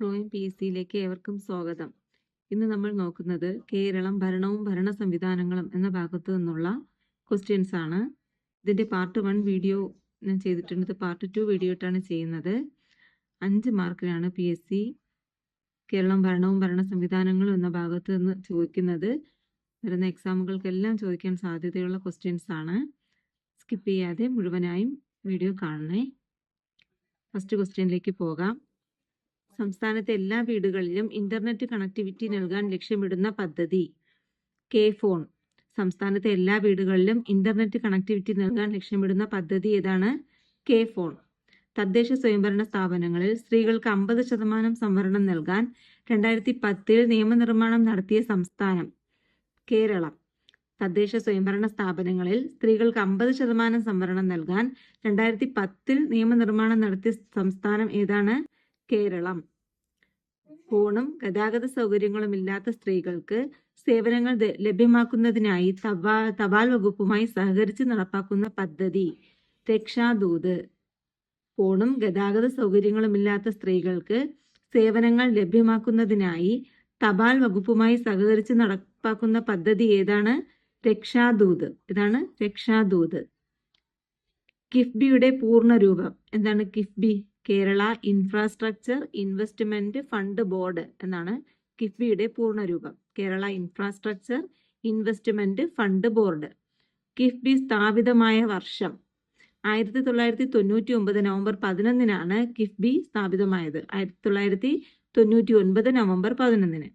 Flowing PSCയിലേക്ക് ഏവർക്കും സ്വാഗതം. ഇന്ന് നമ്മൾ നോക്കുന്നത് കേരളം ഭരണവും ഭരണ സംവിധാനങ്ങളും എന്ന ഭാഗത്തു നിന്നുള്ള ക്വസ്റ്റ്യൻസ് ആണ്. ഇതിൻ്റെ പാർട്ട് 1 വീഡിയോ ഞാൻ ചെയ്തിട്ടുണ്ട്. ഇത് പാർട്ട് 2 വീഡിയോ ആയിട്ടാണ് ചെയ്യുന്നത്. 5 മാർക്കിനാണ് PSC കേരളം ഭരണവും ഭരണ സംവിധാനങ്ങളും എന്ന ഭാഗത്ത് നിന്ന് ചോദിക്കുന്നത്. വരുന്ന എക്സാമുകൾക്കെല്ലാം ചോദിക്കാൻ സാധ്യതയുള്ള ക്വസ്റ്റ്യൻസ് ആണ്. സ്കിപ്പ് ചെയ്യാതെ മുഴുവനായും വീഡിയോ കാണണേ. ഫസ്റ്റ് ക്വസ്റ്റ്യനിലേക്ക് പോകാം. സംസ്ഥാനത്തെ എല്ലാ വീടുകളിലും ഇന്റർനെറ്റ് കണക്ടിവിറ്റി നൽകാൻ ലക്ഷ്യമിടുന്ന പദ്ധതി K-Phone. സംസ്ഥാനത്തെ എല്ലാ വീടുകളിലും ഇന്റർനെറ്റ് കണക്ടിവിറ്റി നൽകാൻ ലക്ഷ്യമിടുന്ന പദ്ധതി ഏതാണ്? K-Phone. തദ്ദേശ സ്വയംഭരണ സ്ഥാപനങ്ങളിൽ സ്ത്രീകൾക്ക് 50% സംവരണം നൽകാൻ 2010 നിയമനിർമ്മാണം നടത്തിയ സംസ്ഥാനം കേരളം. തദ്ദേശ സ്വയംഭരണ സ്ഥാപനങ്ങളിൽ സ്ത്രീകൾക്ക് 50% സംവരണം നൽകാൻ 2010 നിയമനിർമ്മാണം നടത്തിയ സംസ്ഥാനം ഏതാണ്? കേരളം. ഫോണും ഗതാഗത സൗകര്യങ്ങളും ഇല്ലാത്ത സ്ത്രീകൾക്ക് സേവനങ്ങൾ ലഭ്യമാക്കുന്നതിനായി തപാൽ വകുപ്പുമായി സഹകരിച്ച് നടപ്പാക്കുന്ന പദ്ധതി രക്ഷാദൂത്. ഫോണും ഗതാഗത സൗകര്യങ്ങളും ഇല്ലാത്ത സ്ത്രീകൾക്ക് സേവനങ്ങൾ ലഭ്യമാക്കുന്നതിനായി തപാൽ വകുപ്പുമായി സഹകരിച്ച് നടപ്പാക്കുന്ന പദ്ധതി ഏതാണ്? രക്ഷാദൂത്. ഇതാണ് രക്ഷാദൂത്. കിഫ്ബിയുടെ പൂർണ്ണരൂപം എന്താണ്? KIIFB Kerala infrastructure investment fund board എന്നാണ് കിഫ്ബിയുടെ പൂർണ്ണരൂപം. Kerala infrastructure investment fund board. KIIFB സ്ഥാപിതമായ വർഷം 1999 നവംബർ 11 കിഫ്ബി സ്ഥാപിതമായത്. 1999 നവംബർ 11.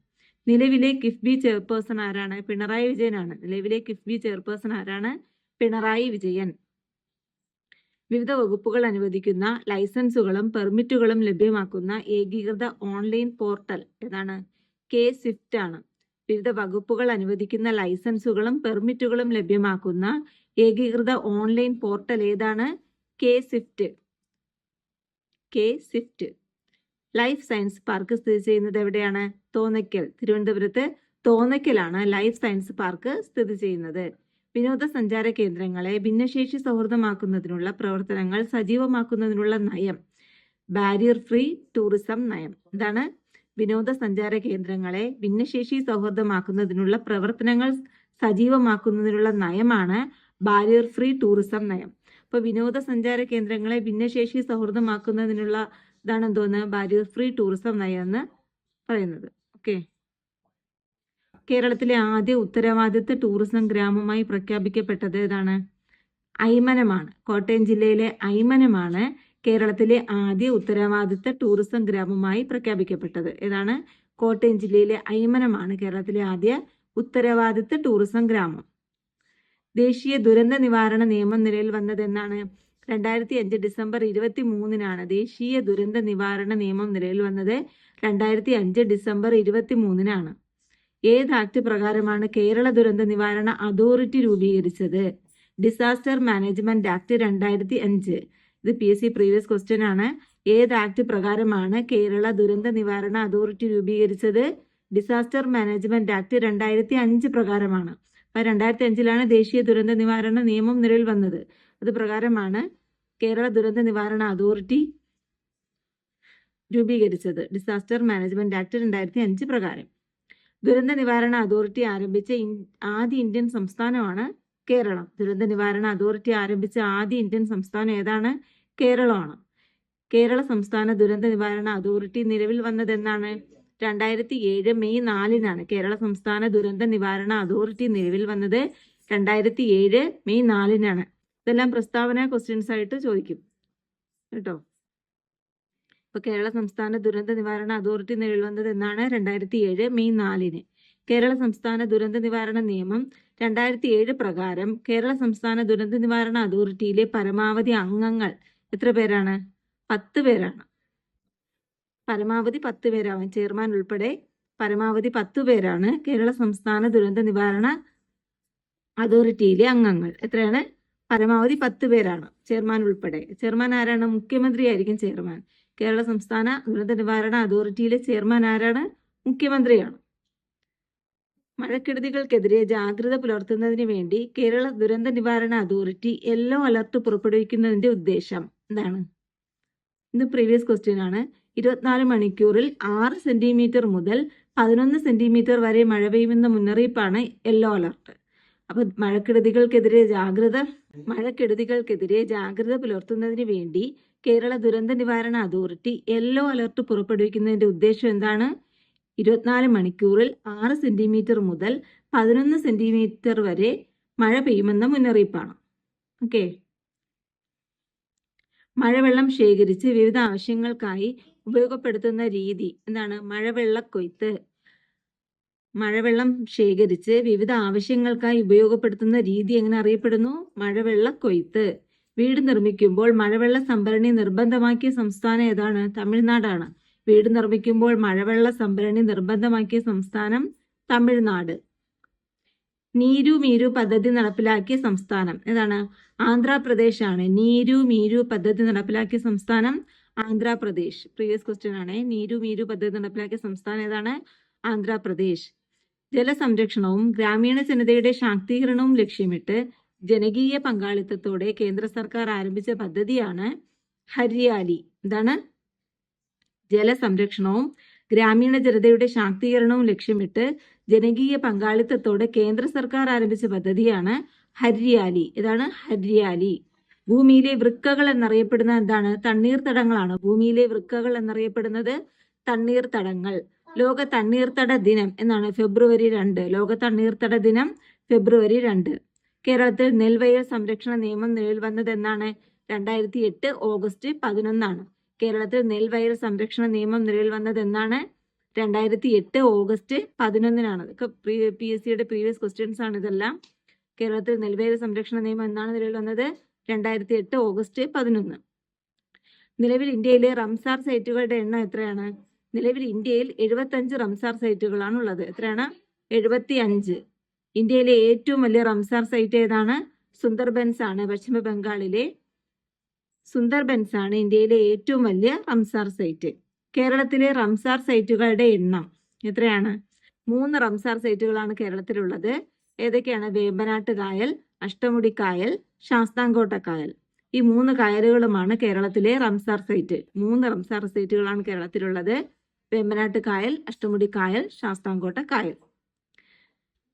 നിലവിലെ കിഫ്ബി ചെയർപേഴ്സൺ ആരാണ്? പിണറായി വിജയനാണ്. നിലവിലെ കിഫ്ബി ചെയർപേഴ്സൺ ആരാണ്? പിണറായി വിജയൻ. വിവിധ വകുപ്പുകൾ അനുവദിക്കുന്ന ലൈസൻസുകളും പെർമിറ്റുകളും ലഭ്യമാക്കുന്ന ഏകീകൃത ഓൺലൈൻ പോർട്ടൽ ഏതാണ്? K-Swift ആണ്. വിവിധ വകുപ്പുകൾ അനുവദിക്കുന്ന ലൈസൻസുകളും പെർമിറ്റുകളും ലഭ്യമാക്കുന്ന ഏകീകൃത ഓൺലൈൻ പോർട്ടൽ ഏതാണ്? K-Swift. K-Swift. Life science park സ്ഥിതി ചെയ്യുന്നത് എവിടെയാണ്? തോന്നയ്ക്കൽ. തിരുവനന്തപുരത്ത് തോന്നയ്ക്കലാണ് ലൈഫ് സയൻസ് പാർക്ക് സ്ഥിതി ചെയ്യുന്നത്. വിനോദസഞ്ചാര കേന്ദ്രങ്ങളെ ഭിന്നശേഷി സൗഹൃദമാക്കുന്നതിനുള്ള പ്രവർത്തനങ്ങൾ സജീവമാക്കുന്നതിനുള്ള നയം ബാരിയർ ഫ്രീ ടൂറിസം നയം. എന്താണ്? വിനോദസഞ്ചാര കേന്ദ്രങ്ങളെ ഭിന്നശേഷി സൗഹൃദമാക്കുന്നതിനുള്ള പ്രവർത്തനങ്ങൾ സജീവമാക്കുന്നതിനുള്ള നയമാണ് ബാരിയർ ഫ്രീ ടൂറിസം നയം. അപ്പോൾ വിനോദസഞ്ചാര കേന്ദ്രങ്ങളെ ഭിന്നശേഷി സൗഹൃദമാക്കുന്നതിനുള്ള ഇതാണ് എന്തോന്ന്? ബാരിയർ ഫ്രീ ടൂറിസം നയം എന്ന് പറയുന്നത്. ഓക്കെ. കേരളത്തിലെ ആദ്യ ഉത്തരവാദിത്ത ടൂറിസം ഗ്രാമമായി പ്രഖ്യാപിക്കപ്പെട്ടത് ഏതാണ്? അയ്മനമാണ്. കോട്ടയം ജില്ലയിലെ അയ്മനമാണ് കേരളത്തിലെ ആദ്യ ഉത്തരവാദിത്ത ടൂറിസം ഗ്രാമമായി പ്രഖ്യാപിക്കപ്പെട്ടത്. ഏതാണ്? കോട്ടയം ജില്ലയിലെ അയ്മനമാണ് കേരളത്തിലെ ആദ്യ ഉത്തരവാദിത്ത ടൂറിസം ഗ്രാമം. ദേശീയ ദുരന്ത നിവാരണ നിയമം നിലവിൽ വന്നത് എന്നാണ്? 2005 ഡിസംബർ 23 ദേശീയ ദുരന്ത നിവാരണ നിയമം നിലവിൽ വന്നത് 2005 ഡിസംബർ 23. ഏത് ആക്ട് പ്രകാരമാണ് കേരള ദുരന്ത നിവാരണ അതോറിറ്റി രൂപീകരിച്ചത്? Disaster management act 2005. ഇത് PSC പ്രീവിയസ് ക്വസ്റ്റ്യൻ ആണ്. ഏത് ആക്ട് പ്രകാരമാണ് കേരള ദുരന്ത നിവാരണ അതോറിറ്റി രൂപീകരിച്ചത്? ഡിസാസ്റ്റർ മാനേജ്മെന്റ് ആക്ട് 2005 പ്രകാരമാണ്. അപ്പോൾ 2005 ദേശീയ ദുരന്ത നിവാരണ നിയമം നിലവിൽ വന്നത്. അത് പ്രകാരമാണ് കേരള ദുരന്ത നിവാരണ അതോറിറ്റി രൂപീകരിച്ചത്. ഡിസാസ്റ്റർ മാനേജ്മെന്റ് ആക്ട് 2005 പ്രകാരം. ദുരന്ത നിവാരണ അതോറിറ്റി ആരംഭിച്ച ആദ്യ ഇന്ത്യൻ സംസ്ഥാനമാണ് കേരളം. ദുരന്ത നിവാരണ അതോറിറ്റി ആരംഭിച്ച ആദ്യ ഇന്ത്യൻ സംസ്ഥാനം ഏതാണ്? കേരളമാണ്. കേരള സംസ്ഥാന ദുരന്ത നിവാരണ അതോറിറ്റി നിലവിൽ വന്നത് എന്നാണ്? 2007 മെയ് 4 കേരള സംസ്ഥാന ദുരന്ത നിവാരണ അതോറിറ്റി നിലവിൽ വന്നത് 2007 മെയ് 4. ഇതെല്ലാം പ്രസ്താവന ക്വസ്റ്റ്യൻസ് ആയിട്ട് ചോദിക്കും കേട്ടോ. ഇപ്പൊ കേരള സംസ്ഥാന ദുരന്ത നിവാരണ അതോറിറ്റി നിലവിൽ വന്നത് എന്നാണ്? 2007 മെയ് 4. കേരള സംസ്ഥാന ദുരന്ത നിവാരണ നിയമം 2007 പ്രകാരം കേരള സംസ്ഥാന ദുരന്ത നിവാരണ അതോറിറ്റിയിലെ പരമാവധി അംഗങ്ങൾ എത്ര പേരാണ്? 10 പേരാണ്. പരമാവധി 10 പേരാവും. ചെയർമാൻ ഉൾപ്പെടെ പരമാവധി 10 പേരാണ് കേരള സംസ്ഥാന ദുരന്ത നിവാരണ അതോറിറ്റിയിലെ അംഗങ്ങൾ. എത്രയാണ്? പരമാവധി 10 പേരാണ്, ചെയർമാൻ ഉൾപ്പെടെ. ചെയർമാൻ ആരാണ്? മുഖ്യമന്ത്രി ആയിരിക്കും ചെയർമാൻ. കേരള സംസ്ഥാന ദുരന്ത നിവാരണ അതോറിറ്റിയിലെ ചെയർമാൻ ആരാണ്? മുഖ്യമന്ത്രിയാണ്. മഴക്കെടുതികൾക്കെതിരെ ജാഗ്രത പുലർത്തുന്നതിന് വേണ്ടി കേരള ദുരന്ത നിവാരണ അതോറിറ്റി യെല്ലോ അലർട്ട് പുറപ്പെടുവിക്കുന്നതിന്റെ ഉദ്ദേശം എന്താണ്? ഇത് പ്രീവിയസ് ക്വസ്റ്റ്യൻ ആണ്. 24 മണിക്കൂറിൽ 6 സെന്റിമീറ്റർ മുതൽ 11 സെന്റിമീറ്റർ വരെ മഴ പെയ്യുമെന്ന മുന്നറിയിപ്പാണ് യെല്ലോ അലർട്ട്. അപ്പൊ മഴക്കെടുതികൾക്കെതിരെ ജാഗ്രത പുലർത്തുന്നതിന് വേണ്ടി കേരള ദുരന്ത നിവാരണ അതോറിറ്റി യെല്ലോ അലർട്ട് പുറപ്പെടുവിക്കുന്നതിന്റെ ഉദ്ദേശം എന്താണ്? 24 മണിക്കൂറിൽ 6 സെന്റിമീറ്റർ മുതൽ 11 സെന്റിമീറ്റർ വരെ മഴ പെയ്യുമെന്ന മുന്നറിയിപ്പാണ്. ഓക്കെ. മഴവെള്ളം ശേഖരിച്ച് വിവിധ ആവശ്യങ്ങൾക്കായി ഉപയോഗപ്പെടുത്തുന്ന രീതി എന്താണ്? മഴവെള്ളക്കൊയ്ത്ത്. മഴവെള്ളം ശേഖരിച്ച് വിവിധ ആവശ്യങ്ങൾക്കായി ഉപയോഗപ്പെടുത്തുന്ന രീതി എങ്ങനെ അറിയപ്പെടുന്നു? മഴവെള്ളക്കൊയ്ത്ത്. വീട് നിർമ്മിക്കുമ്പോൾ മഴവെള്ള സംഭരണി നിർബന്ധമാക്കിയ സംസ്ഥാനം ഏതാണ്? തമിഴ്നാടാണ്. വീട് നിർമ്മിക്കുമ്പോൾ മഴവെള്ള സംഭരണി നിർബന്ധമാക്കിയ സംസ്ഥാനം തമിഴ്നാട്. നീരു മീരു പദ്ധതി നടപ്പിലാക്കിയ സംസ്ഥാനം ഏതാണ്? ആന്ധ്രാപ്രദേശ് ആണ്. നീരു മീരു പദ്ധതി നടപ്പിലാക്കിയ സംസ്ഥാനം ആന്ധ്രാപ്രദേശ്. പ്രീവിയസ് ക്വസ്റ്റ്യൻ ആണ്. നീരു മീരു പദ്ധതി നടപ്പിലാക്കിയ സംസ്ഥാനം ഏതാണ്? ആന്ധ്രാപ്രദേശ്. ജലസംരക്ഷണവും ഗ്രാമീണ ജനതയുടെ ശാക്തീകരണവും ലക്ഷ്യമിട്ട് ജനകീയ പങ്കാളിത്തത്തോടെ കേന്ദ്ര സർക്കാർ ആരംഭിച്ച പദ്ധതിയാണ് ഹരിയാലി. എന്താണ്? ജലസംരക്ഷണവും ഗ്രാമീണ ജനതയുടെ ശാക്തീകരണവും ലക്ഷ്യമിട്ട് ജനകീയ പങ്കാളിത്തത്തോടെ കേന്ദ്ര സർക്കാർ ആരംഭിച്ച പദ്ധതിയാണ് ഹരിയാലി. ഇതാണ് ഹരിയാലി. ഭൂമിയിലെ വൃക്കകൾ എന്നറിയപ്പെടുന്ന എന്താണ്? തണ്ണീർത്തടങ്ങളാണ്. ഭൂമിയിലെ വൃക്കകൾ എന്നറിയപ്പെടുന്നത് തണ്ണീർത്തടങ്ങൾ. ലോക തണ്ണീർത്തട ദിനം എന്നാണ് ഫെബ്രുവരി 2. ലോക തണ്ണീർത്തട ദിനം ഫെബ്രുവരി 2. കേരളത്തിൽ നെൽവയൽ സംരക്ഷണ നിയമം നിലവിൽ വന്നത് എന്നാണ്? 2008 ഓഗസ്റ്റ് 11. കേരളത്തിൽ നെൽവയൽ സംരക്ഷണ നിയമം നിലവിൽ വന്നത് എന്നാണ്? 2008 ഓഗസ്റ്റ് 11. ഇതൊക്കെ PSCയുടെ പ്രീവിയസ് ക്വസ്റ്റ്യൻസ് ആണ് ഇതെല്ലാം. കേരളത്തിൽ നെൽവയൽ സംരക്ഷണ നിയമം എന്നാണ് നിലവിൽ വന്നത്? 2008 ഓഗസ്റ്റ് 11. നിലവിൽ ഇന്ത്യയിലെ റംസാർ സൈറ്റുകളുടെ എണ്ണം എത്രയാണ്? നിലവിൽ ഇന്ത്യയിൽ 75 റംസാർ സൈറ്റുകളാണ് ഉള്ളത്. എത്രയാണ്? 75. ഇന്ത്യയിലെ ഏറ്റവും വലിയ റംസാർ സൈറ്റ് ഏതാണ്? സുന്ദർബൻസ് ആണ്. പശ്ചിമ ബംഗാളിലെ സുന്ദർബൻസ് ആണ് ഇന്ത്യയിലെ ഏറ്റവും വലിയ റംസാർ സൈറ്റ്. കേരളത്തിലെ റംസാർ സൈറ്റുകളുടെ എണ്ണം എത്രയാണ്? 3 റംസാർ സൈറ്റുകളാണ് കേരളത്തിലുള്ളത്. ഏതൊക്കെയാണ്? വേമ്പനാട്ട് കായൽ, അഷ്ടമുടി കായൽ, ശാസ്താംകോട്ട കായൽ. ഈ 3 കായലുകളുമാണ് കേരളത്തിലെ റംസാർ സൈറ്റ്. 3 റംസാർ സൈറ്റുകളാണ് കേരളത്തിലുള്ളത്. വേമ്പനാട്ട് കായൽ, അഷ്ടമുടി കായൽ, ശാസ്താംകോട്ട കായൽ.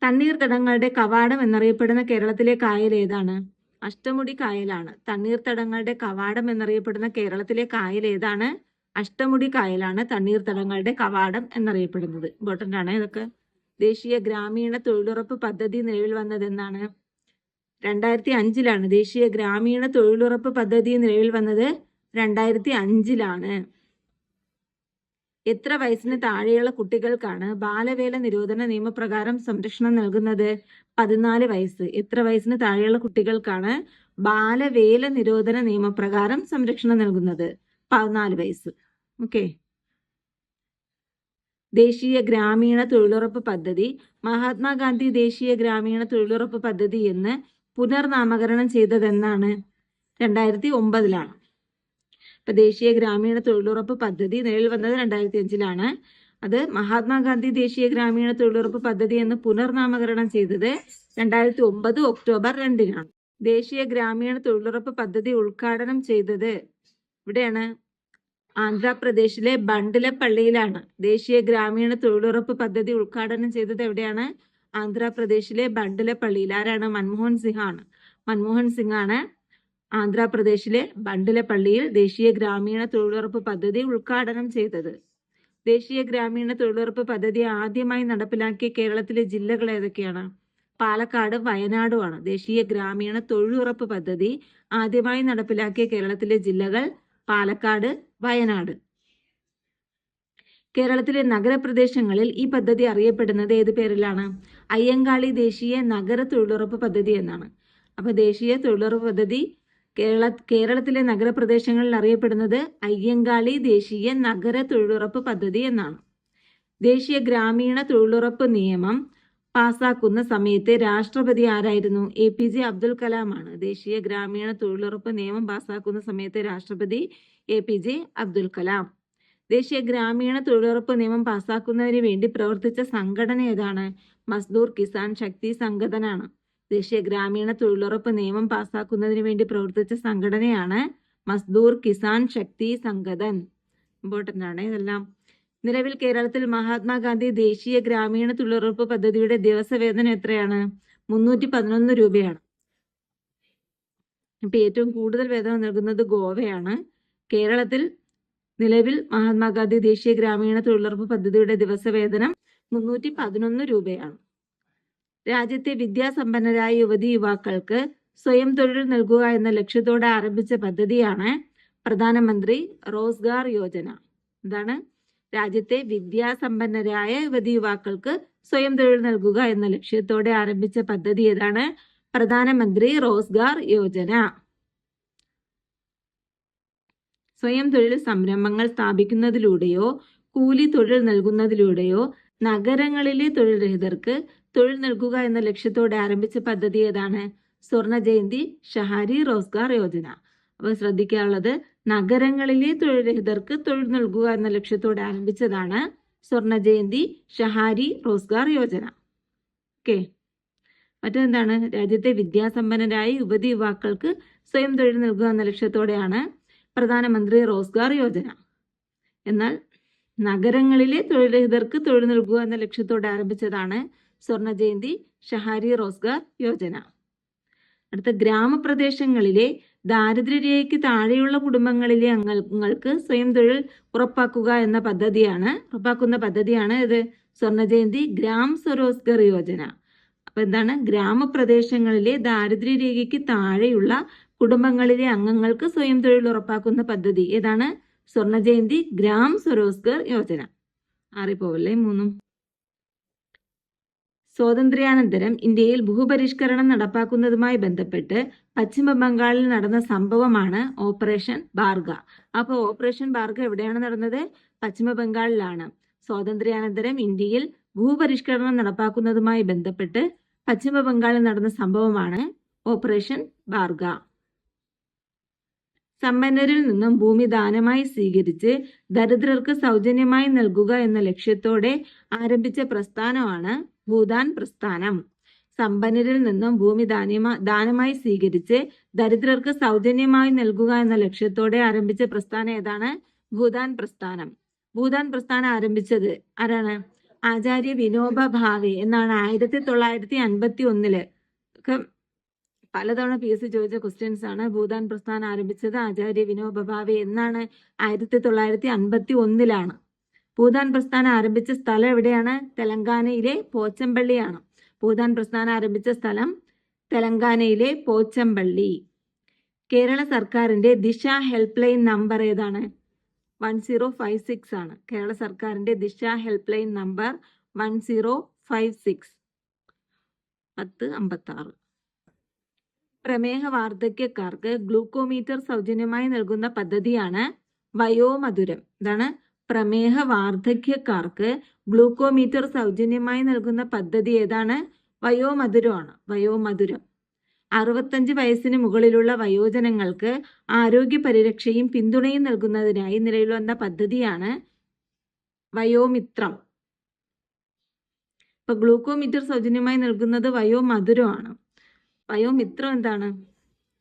തണ്ണീർത്തടങ്ങളുടെ കവാടം എന്നറിയപ്പെടുന്ന കേരളത്തിലെ കായൽ ഏതാണ്? അഷ്ടമുടി കായലാണ്. തണ്ണീർത്തടങ്ങളുടെ കവാടം എന്നറിയപ്പെടുന്ന കേരളത്തിലെ കായൽ ഏതാണ്? അഷ്ടമുടി കായലാണ് തണ്ണീർത്തടങ്ങളുടെ കവാടം എന്നറിയപ്പെടുന്നത്. ഇമ്പോർട്ടൻ്റ് ആണ് ഇതൊക്കെ. ദേശീയ ഗ്രാമീണ തൊഴിലുറപ്പ് പദ്ധതി നിലവിൽ വന്നത് എന്നാണ്? 2005 ദേശീയ ഗ്രാമീണ തൊഴിലുറപ്പ് പദ്ധതി നിലവിൽ വന്നത് 2005. എത്ര വയസ്സിന് താഴെയുള്ള കുട്ടികൾക്കാണ് ബാലവേല നിരോധന നിയമപ്രകാരം സംരക്ഷണം നൽകുന്നത്? 14 വയസ്സ്. എത്ര വയസ്സിന് താഴെയുള്ള കുട്ടികൾക്കാണ് ബാലവേല നിരോധന നിയമപ്രകാരം സംരക്ഷണം നൽകുന്നത്? 14 വയസ്സ്. ഓക്കെ. ദേശീയ ഗ്രാമീണ തൊഴിലുറപ്പ് പദ്ധതി മഹാത്മാഗാന്ധി ദേശീയ ഗ്രാമീണ തൊഴിലുറപ്പ് പദ്ധതി എന്ന് പുനർനാമകരണം ചെയ്തതെന്നാണ്? 2009. ഇപ്പൊ ദേശീയ ഗ്രാമീണ തൊഴിലുറപ്പ് പദ്ധതി നിലവിൽ വന്നത് 2005. അത് മഹാത്മാഗാന്ധി ദേശീയ ഗ്രാമീണ തൊഴിലുറപ്പ് പദ്ധതി എന്ന് പുനർനാമകരണം ചെയ്തത് 2009 ഒക്ടോബർ 2. ദേശീയ ഗ്രാമീണ തൊഴിലുറപ്പ് പദ്ധതി ഉദ്ഘാടനം ചെയ്തത് ഇവിടെയാണ്, ആന്ധ്രാപ്രദേശിലെ ബണ്ടിലപ്പള്ളിയിലാണ്. ദേശീയ ഗ്രാമീണ തൊഴിലുറപ്പ് പദ്ധതി ഉദ്ഘാടനം ചെയ്തത് എവിടെയാണ്? ആന്ധ്രാപ്രദേശിലെ ബണ്ടിലപ്പള്ളിയിൽ. ആരാണ്? മൻമോഹൻ സിംഗ് ആണ്. മൻമോഹൻ സിംഗ് ആണ് ആന്ധ്രാപ്രദേശിലെ ബണ്ടിലപ്പള്ളിയിൽ ദേശീയ ഗ്രാമീണ തൊഴിലുറപ്പ് പദ്ധതി ഉദ്ഘാടനം ചെയ്തത്. ദേശീയ ഗ്രാമീണ തൊഴിലുറപ്പ് പദ്ധതി ആദ്യമായി നടപ്പിലാക്കിയ കേരളത്തിലെ ജില്ലകൾ ഏതൊക്കെയാണ്? പാലക്കാട്, വയനാടുമാണ്. ദേശീയ ഗ്രാമീണ തൊഴിലുറപ്പ് പദ്ധതി ആദ്യമായി നടപ്പിലാക്കിയ കേരളത്തിലെ ജില്ലകൾ പാലക്കാട്, വയനാട്. കേരളത്തിലെ നഗരപ്രദേശങ്ങളിൽ ഈ പദ്ധതി അറിയപ്പെടുന്നത് ഏത് പേരിലാണ്? അയ്യങ്കാളി ദേശീയ നഗര തൊഴിലുറപ്പ് പദ്ധതി എന്നാണ്. അപ്പൊ ദേശീയ തൊഴിലുറപ്പ് പദ്ധതി കേരളത്തിലെ നഗരപ്രദേശങ്ങളിൽ അറിയപ്പെടുന്നത് അയ്യങ്കാളി ദേശീയ നഗര തൊഴിലുറപ്പ് പദ്ധതി എന്നാണ്. ദേശീയ ഗ്രാമീണ തൊഴിലുറപ്പ് നിയമം പാസാക്കുന്ന സമയത്തെ രാഷ്ട്രപതി ആരായിരുന്നു? APJ അബ്ദുൽ കലാം ആണ്. ദേശീയ ഗ്രാമീണ തൊഴിലുറപ്പ് നിയമം പാസാക്കുന്ന സമയത്തെ രാഷ്ട്രപതി APJ അബ്ദുൽ കലാം. ദേശീയ ഗ്രാമീണ തൊഴിലുറപ്പ് നിയമം പാസാക്കുന്നതിന് വേണ്ടി പ്രവർത്തിച്ച സംഘടന ഏതാണ്? മസ്ദൂർ കിസാൻ ശക്തി സംഘടനയാണ്. ദേശീയ ഗ്രാമീണ തൊഴിലുറപ്പ് നിയമം പാസാക്കുന്നതിന് വേണ്ടി പ്രവർത്തിച്ച സംഘടനയാണ് മസ്ദൂർ കിസാൻ ശക്തി സംഗതൻ. ഇമ്പോർട്ടൻ്റ് ആണ് ഇതെല്ലാം. നിലവിൽ കേരളത്തിൽ മഹാത്മാഗാന്ധി ദേശീയ ഗ്രാമീണ തൊഴിലുറപ്പ് പദ്ധതിയുടെ ദിവസവേതനം എത്രയാണ്? 311 രൂപയാണ്. ഇപ്പൊ ഏറ്റവും കൂടുതൽ വേതനം നൽകുന്നത് ഗോവയാണ്. കേരളത്തിൽ നിലവിൽ മഹാത്മാഗാന്ധി ദേശീയ ഗ്രാമീണ തൊഴിലുറപ്പ് പദ്ധതിയുടെ ദിവസവേതനം 311 രൂപയാണ്. രാജ്യത്തെ വിദ്യാസമ്പന്നരായ യുവതി യുവാക്കൾക്ക് സ്വയം തൊഴിൽ നൽകുക എന്ന ലക്ഷ്യത്തോടെ ആരംഭിച്ച പദ്ധതിയാണ് പ്രധാനമന്ത്രി റോസ്ഗാർ യോജന. എന്താണ്? രാജ്യത്തെ വിദ്യാസമ്പന്നരായ യുവതി യുവാക്കൾക്ക് സ്വയം തൊഴിൽ നൽകുക എന്ന ലക്ഷ്യത്തോടെ ആരംഭിച്ച പദ്ധതി ഏതാണ്? പ്രധാനമന്ത്രി റോസ്ഗാർ യോജന. സ്വയം തൊഴിൽ സംരംഭങ്ങൾ സ്ഥാപിക്കുന്നതിലൂടെയോ കൂലി തൊഴിൽ നൽകുന്നതിലൂടെയോ നഗരങ്ങളിലെ തൊഴിൽ രഹിതർക്ക് തൊഴിൽ നൽകുക എന്ന ലക്ഷ്യത്തോടെ ആരംഭിച്ച പദ്ധതി ഏതാണ്? സ്വർണ ജയന്തി ഷഹാരി റോസ്ഗാർ യോജന. അപ്പോൾ ശ്രദ്ധിക്കാനുള്ളത്, നഗരങ്ങളിലെ തൊഴിൽ രഹിതർക്ക് തൊഴിൽ നൽകുക എന്ന ലക്ഷ്യത്തോടെ ആരംഭിച്ചതാണ് സ്വർണ ജയന്തി ഷഹാരി റോസ്ഗാർ യോജന. ഓക്കെ. മറ്റെന്താണ്? രാജ്യത്തെ വിദ്യാസമ്പന്നരായ യുവതി യുവാക്കൾക്ക് സ്വയം തൊഴിൽ നൽകുക എന്ന ലക്ഷ്യത്തോടെയാണ് പ്രധാനമന്ത്രി റോസ്ഗാർ യോജന. എന്നാൽ നഗരങ്ങളിലെ തൊഴിൽ രഹിതർക്ക് തൊഴിൽ നൽകുക എന്ന ലക്ഷ്യത്തോടെ ആരംഭിച്ചതാണ് സ്വർണ ജയന്തി ഷഹാരി റോസ്ഗാർ യോജന. അടുത്ത, ഗ്രാമപ്രദേശങ്ങളിലെ ദാരിദ്ര്യരേഖയ്ക്ക് താഴെയുള്ള കുടുംബങ്ങളിലെ അംഗങ്ങൾക്ക് സ്വയം തൊഴിൽ ഉറപ്പാക്കുന്ന പദ്ധതിയാണ് ഇത് സ്വർണ ജയന്തി ഗ്രാം സ്വരോസ്ഗർ യോജന. അപ്പൊ എന്താണ്? ഗ്രാമപ്രദേശങ്ങളിലെ ദാരിദ്ര്യരേഖയ്ക്ക് താഴെയുള്ള കുടുംബങ്ങളിലെ അംഗങ്ങൾക്ക് സ്വയം തൊഴിൽ ഉറപ്പാക്കുന്ന പദ്ധതി ഏതാണ്? സ്വർണ ജയന്തി ഗ്രാം സ്വരോസ്ഗർ യോജന. അറിപ്പോവല്ലേ മൂന്നും. സ്വാതന്ത്ര്യാനന്തരം ഇന്ത്യയിൽ ഭൂപരിഷ്കരണം നടപ്പാക്കുന്നതുമായി ബന്ധപ്പെട്ട് പശ്ചിമ ബംഗാളിൽ നടന്ന സംഭവമാണ് ഓപ്പറേഷൻ ബാർഗ. അപ്പോൾ ഓപ്പറേഷൻ ബാർഗ എവിടെയാണ് നടന്നത്? പശ്ചിമ ബംഗാളിലാണ്. സ്വാതന്ത്ര്യാനന്തരം ഇന്ത്യയിൽ ഭൂപരിഷ്കരണം നടപ്പാക്കുന്നതുമായി ബന്ധപ്പെട്ട് പശ്ചിമ ബംഗാളിൽ നടന്ന സംഭവമാണ് ഓപ്പറേഷൻ ബാർഗ. സമ്പന്നരിൽ നിന്നും ഭൂമി ദാനമായി സ്വീകരിച്ച് ദരിദ്രർക്ക് സൗജന്യമായി നൽകുക എന്ന ലക്ഷ്യത്തോടെ ആരംഭിച്ച പ്രസ്ഥാനമാണ് ഭൂദാൻ പ്രസ്ഥാനം. സമ്പന്നരിൽ നിന്നും ഭൂമി ദാനമായി സ്വീകരിച്ച് ദരിദ്രർക്ക് സൗജന്യമായി നൽകുക എന്ന ലക്ഷ്യത്തോടെ ആരംഭിച്ച പ്രസ്ഥാനം ഏതാണ്? ഭൂദാൻ പ്രസ്ഥാനം. ഭൂദാൻ പ്രസ്ഥാനം ആരംഭിച്ചത് ആരാണ്? ആചാര്യ വിനോബ ഭാവെ എന്നാണ്. 1951 ഒക്കെ പലതവണ PSC ചോദിച്ച ക്വസ്റ്റ്യൻസ് ആണ്. ഭൂദാൻ പ്രസ്ഥാനം ആരംഭിച്ചത് ആചാര്യ വിനോബ ഭാവെ എന്നാണ്. 1951 ഭൂദാൻ പ്രസ്ഥാനം ആരംഭിച്ച സ്ഥലം എവിടെയാണ്? തെലങ്കാനയിലെ പോച്ചമ്പള്ളിയാണ്. ഭൂദാൻ പ്രസ്ഥാനം ആരംഭിച്ച സ്ഥലം തെലങ്കാനയിലെ പോച്ചമ്പള്ളി. കേരള സർക്കാരിന്റെ ദിശ ഹെൽപ്പ് ലൈൻ നമ്പർ ഏതാണ്? 1056 ആണ്. കേരള സർക്കാരിന്റെ ദിശ ഹെൽപ്പ് ലൈൻ നമ്പർ 1056 1056. പ്രമേഹ വാർദ്ധക്യക്കാർക്ക് ഗ്ലൂക്കോമീറ്റർ സൗജന്യമായി നൽകുന്ന പദ്ധതിയാണ് വയോമധുരം. ഇതാണ് പ്രമേഹ വാർദ്ധക്യക്കാർക്ക് ഗ്ലൂക്കോമീറ്റർ സൗജന്യമായി നൽകുന്ന പദ്ധതി ഏതാണ്? വയോമധുരമാണ്. വയോമധുരം. 65 വയസ്സിന് മുകളിലുള്ള വയോജനങ്ങൾക്ക് ആരോഗ്യ പരിരക്ഷയും പിന്തുണയും നൽകുന്നതിനായി നിലവിൽ വന്ന പദ്ധതിയാണ് വയോമിത്രം. ഇപ്പൊ ഗ്ലൂക്കോമീറ്റർ സൗജന്യമായി നൽകുന്നത് വയോമധുരമാണ്. വയോമിത്രം എന്താണ്?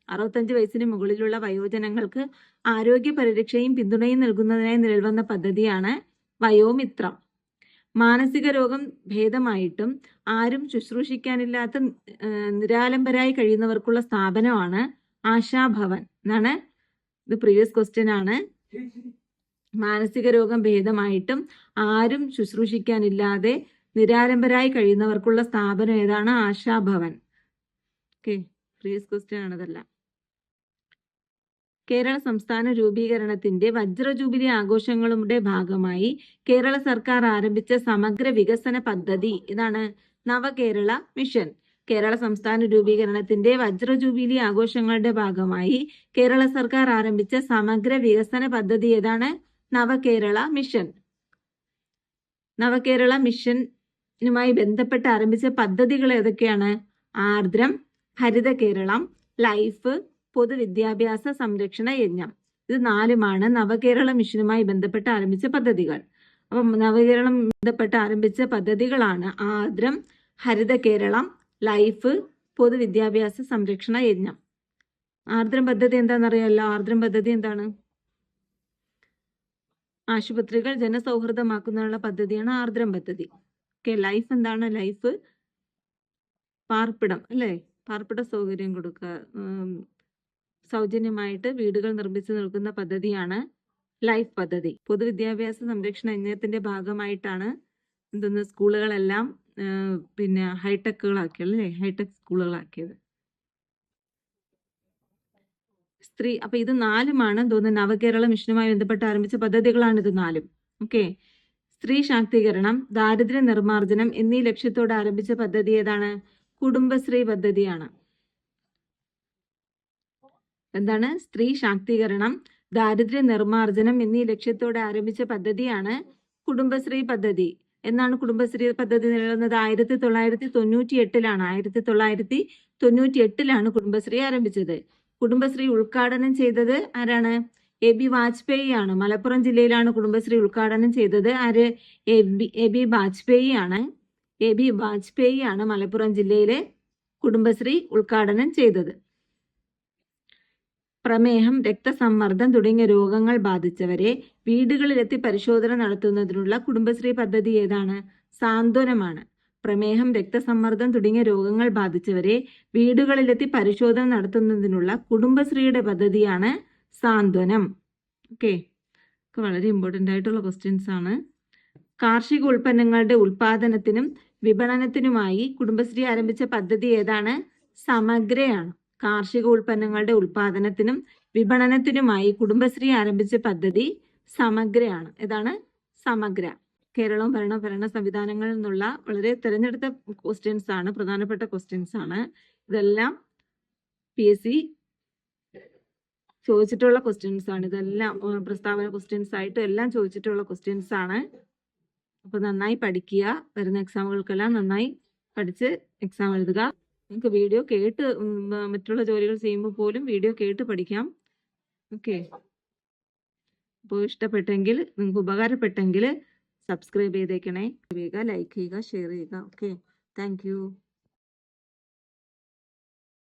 65 വയസ്സിന് മുകളിലുള്ള വയോജനങ്ങൾക്ക് ആരോഗ്യ പരിരക്ഷയും പിന്തുണയും നൽകുന്നതിനായി നിലവിൽ വന്ന പദ്ധതിയാണ് വയോമിത്രം. മാനസിക രോഗം ഭേദമായിട്ടും ആരും ശുശ്രൂഷിക്കാനില്ലാത്ത നിരാലംബരായി കഴിയുന്നവർക്കുള്ള സ്ഥാപനമാണ് ആശാഭവൻ എന്നാണ്. ഇത് പ്രീവിയസ് ക്വസ്റ്റ്യൻ ആണ്. മാനസിക രോഗം ഭേദമായിട്ടും ആരും ശുശ്രൂഷിക്കാനില്ലാതെ നിരാലംബരായി കഴിയുന്നവർക്കുള്ള സ്ഥാപനം ഏതാണ്? ആശാഭവൻ. ഓക്കെ, പ്രീവിയസ് ക്വസ്റ്റ്യൻ ആണതെല്ലാം. കേരള സംസ്ഥാന രൂപീകരണത്തിന്റെ വജ്ര ജൂബിലി ആഘോഷങ്ങളുടെ ഭാഗമായി കേരള സർക്കാർ ആരംഭിച്ച സമഗ്ര വികസന പദ്ധതി ഇതാണ് നവകേരള മിഷൻ. കേരള സംസ്ഥാന രൂപീകരണത്തിന്റെ വജ്ര ജൂബിലി ആഘോഷങ്ങളുടെ ഭാഗമായി കേരള സർക്കാർ ആരംഭിച്ച സമഗ്ര വികസന പദ്ധതി ഏതാണ്? നവകേരള മിഷൻ. നവകേരള മിഷനുമായി ബന്ധപ്പെട്ട് ആരംഭിച്ച പദ്ധതികൾ ഏതൊക്കെയാണ്? ആർദ്രം, ഹരിത കേരളം, ലൈഫ്, പൊതുവിദ്യാഭ്യാസ സംരക്ഷണ യജ്ഞം. ഇത് 4 നവകേരള മിഷനുമായി ബന്ധപ്പെട്ട് ആരംഭിച്ച പദ്ധതികൾ. അപ്പം നവകേരളം ബന്ധപ്പെട്ട് ആരംഭിച്ച പദ്ധതികളാണ് ആർദ്രം, ഹരിത കേരളം, ലൈഫ്, പൊതുവിദ്യാഭ്യാസ സംരക്ഷണ യജ്ഞം. ആർദ്രം പദ്ധതി എന്താണെന്നറിയാമല്ലോ. ആർദ്രം പദ്ധതി എന്താണ്? ആശുപത്രികൾ ജനസൗഹൃദമാക്കുന്നതിനുള്ള പദ്ധതിയാണ് ആർദ്രം പദ്ധതി. ഓക്കെ, ലൈഫ് എന്താണ്? ലൈഫ് പാർപ്പിടം അല്ലേ? പാർപ്പിട സൗകര്യം കൊടുക്കുക. സൗജന്യമായിട്ട് വീടുകൾ നിർമ്മിച്ചു നൽകുന്ന പദ്ധതിയാണ് ലൈഫ് പദ്ധതി. പൊതുവിദ്യാഭ്യാസ സംരക്ഷണ യജ്ഞത്തിന്റെ ഭാഗമായിട്ടാണ് സ്കൂളുകളെല്ലാം പിന്നെ ഹൈടെക്കുകളാക്കിയത് അല്ലേ? ഹൈടെക് സ്കൂളുകളാക്കിയത്. സ്ത്രീ, അപ്പൊ ഇത് 4 നവകേരള മിഷനുമായി ബന്ധപ്പെട്ട് ആരംഭിച്ച പദ്ധതികളാണ് ഇത് 4. ഓക്കെ, സ്ത്രീ ശാക്തീകരണം, ദാരിദ്ര്യ നിർമ്മാർജ്ജനം എന്നീ ലക്ഷ്യത്തോടെ ആരംഭിച്ച പദ്ധതി ഏതാണ്? കുടുംബശ്രീ പദ്ധതിയാണ്. എന്താണ്? സ്ത്രീ ശാക്തീകരണം, ദാരിദ്ര്യ നിർമ്മാർജ്ജനം എന്നീ ലക്ഷ്യത്തോടെ ആരംഭിച്ച പദ്ധതിയാണ് കുടുംബശ്രീ പദ്ധതി. എന്നാണ് കുടുംബശ്രീ പദ്ധതി നിലനിന്നത്? 1998-ലാണ്. 1998-ലാണ് കുടുംബശ്രീ ആരംഭിച്ചത്. കുടുംബശ്രീ ഉദ്ഘാടനം ചെയ്തത് ആരാണ്? AB വാജ്പേയി ആണ്. മലപ്പുറം ജില്ലയിലാണ് കുടുംബശ്രീ ഉദ്ഘാടനം ചെയ്തത്. ആര്? AB വാജ്പേയി ആണ്. AB വാജ്പേയി ആണ് മലപ്പുറം ജില്ലയിലെ കുടുംബശ്രീ ഉദ്ഘാടനം ചെയ്തത്. പ്രമേഹം, രക്തസമ്മർദ്ദം തുടങ്ങിയ രോഗങ്ങൾ ബാധിച്ചവരെ വീടുകളിലെത്തി പരിശോധന നടത്തുന്നതിനുള്ള കുടുംബശ്രീ പദ്ധതി ഏതാണ്? സാന്ത്വനമാണ്. പ്രമേഹം, രക്തസമ്മർദ്ദം തുടങ്ങിയ രോഗങ്ങൾ ബാധിച്ചവരെ വീടുകളിലെത്തി പരിശോധന നടത്തുന്നതിനുള്ള കുടുംബശ്രീയുടെ പദ്ധതിയാണ് സാന്ത്വനം. ഓക്കെ, വളരെ ഇമ്പോർട്ടൻ്റ് ആയിട്ടുള്ള ക്വസ്റ്റ്യൻസ് ആണ്. കാർഷിക ഉൽപ്പന്നങ്ങളുടെ ഉൽപാദനത്തിനും വിപണനത്തിനുമായി കുടുംബശ്രീ ആരംഭിച്ച പദ്ധതി ഏതാണ്? സമഗ്രയാണ്. കാർഷിക ഉൽപ്പന്നങ്ങളുടെ ഉൽപാദനത്തിനും വിപണനത്തിനുമായി കുടുംബശ്രീ ആരംഭിച്ച പദ്ധതി സമഗ്രയാണ്. ഏതാണ്? സമഗ്ര. കേരളവും ഭരണ സംവിധാനങ്ങളിൽ നിന്നുള്ള വളരെ തിരഞ്ഞെടുത്ത ക്വസ്റ്റ്യൻസ് ആണ്, പ്രധാനപ്പെട്ട ക്വസ്റ്റ്യൻസ് ആണ്. ഇതെല്ലാം PSC ചോദിച്ചിട്ടുള്ള ക്വസ്റ്റ്യൻസ് ആണ്. ഇതെല്ലാം പ്രസ്താവന ക്വസ്റ്റ്യൻസ് ആയിട്ടും എല്ലാം ചോദിച്ചിട്ടുള്ള ക്വസ്റ്റ്യൻസ് ആണ്. അപ്പൊ നന്നായി പഠിക്കുക. വരുന്ന എക്സാമുകൾക്കെല്ലാം നന്നായി പഠിച്ച് എക്സാം എഴുതുക. നിങ്ങൾക്ക് വീഡിയോ കേട്ട് മറ്റുള്ള ജോലികൾ ചെയ്യുമ്പോൾ പോലും വീഡിയോ കേട്ട് പഠിക്കാം. ഓക്കെ, അപ്പോൾ ഇഷ്ടപ്പെട്ടെങ്കിൽ, നിങ്ങൾക്ക് ഉപകാരപ്പെട്ടെങ്കിൽ സബ്സ്ക്രൈബ് ചെയ്തേക്കണേ, ലൈക്ക് ചെയ്യുക, ഷെയർ ചെയ്യുക. Okay, thank you.